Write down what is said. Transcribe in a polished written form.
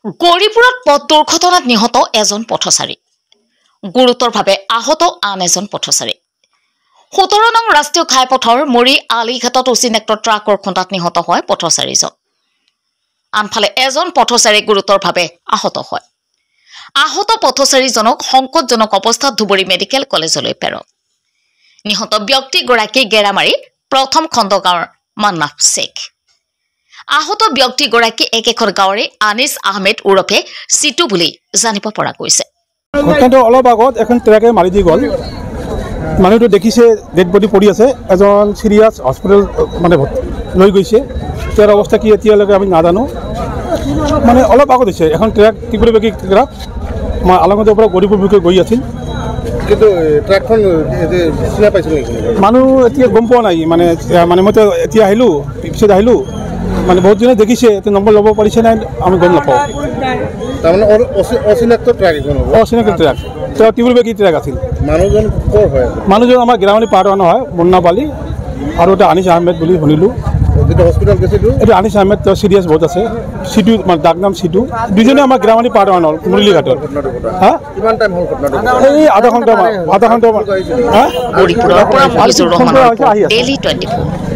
গৌৰীপুৰত পথ দুৰ্ঘটনাত নিহত এজন পথচাৰী গুৰুতৰভাৱে আহত আন এজন পথচাৰী ১৭ নং ৰাষ্ট্ৰীয় ঘাইপথৰ মৰি আলিঘাটত অচিনাক্ত ট্ৰাকৰ খুন্দাত নিহত হয় পথচাৰীজন আনফালে এজন পথচাৰী গুৰুতৰভাৱে আহত হয় আহত পথচাৰীজনক সংকটজনক অৱস্থাত ধুবুৰী মেডিকেল কলেজলৈ প্ৰেৰণ নিহত ব্যক্তিগৰাকী গেৰামাৰী প্ৰথম খণ্ড গাঁৱৰ মান্নাফ শেখ আহত ব্যক্তিগৰাকী একেখন গাঁৱৰে আনিছ আহমেদ উৰফে সিটু বুলি জানিব পৰা গৈছে ঘটনাটো অলপ আগত এখন ট্ৰাকে মাৰি দি গ'ল মানুহটো দেখিছে ডেড বডি পৰি আছে এজন সিৰিয়াছ হস্পিটেল মানে লৈ গৈছে তেওঁৰ অৱস্থা কি এতিয়ালৈকে আমি নাজানো মানে অলপ আগত হৈছে এখন ট্ৰাক ত্ৰিপুৰাবাসী ট্ৰাক আলংগতৰ পৰা গৌৰীপুৰলৈকে গৈ আছিল কিন্তু ট্ৰাকখন চিনা পাইছিল মানুহ এতিয়া গম পোৱা নাই মানে মইতো এতিয়া আহিলোঁ পিছত আহিলোঁ মানে বহুত দিনে দেখিছে এতিয়া নম্বৰ ল'ব পাৰিছে নাই আমি গম নাপাওঁ তাৰমানে অচিনাক্ত ট্ৰাক এখন অচিনাক্ত ট্ৰাক তেওঁ ত্ৰিপুৰাবাসী ট্ৰাক আছিল মানুহজন ক'ৰ হয় মানুহজন আমাৰ গ্ৰামীণ পাৰৱানা হয় মুন্না বালি আৰু এটা আনিছ আহমেদ বুলি শুনিলোঁ হস্পিটেল গৈছিলোঁ এইটো আনিছ আহমেদ তেওঁ চিৰিয়াছ বহুত আছে সিটু মানে ডাক নাম সিটু দুজনে আমাৰ গ্ৰামীণ পাৰৱানা হ'ল মুৰলীঘাটৰ হা কিমান টাইম হ'ল ঘটনাটো এই আধা ঘণ্টা গৌৰীপুৰৰ পৰা মনোজ বড়ো, ডেইলি 24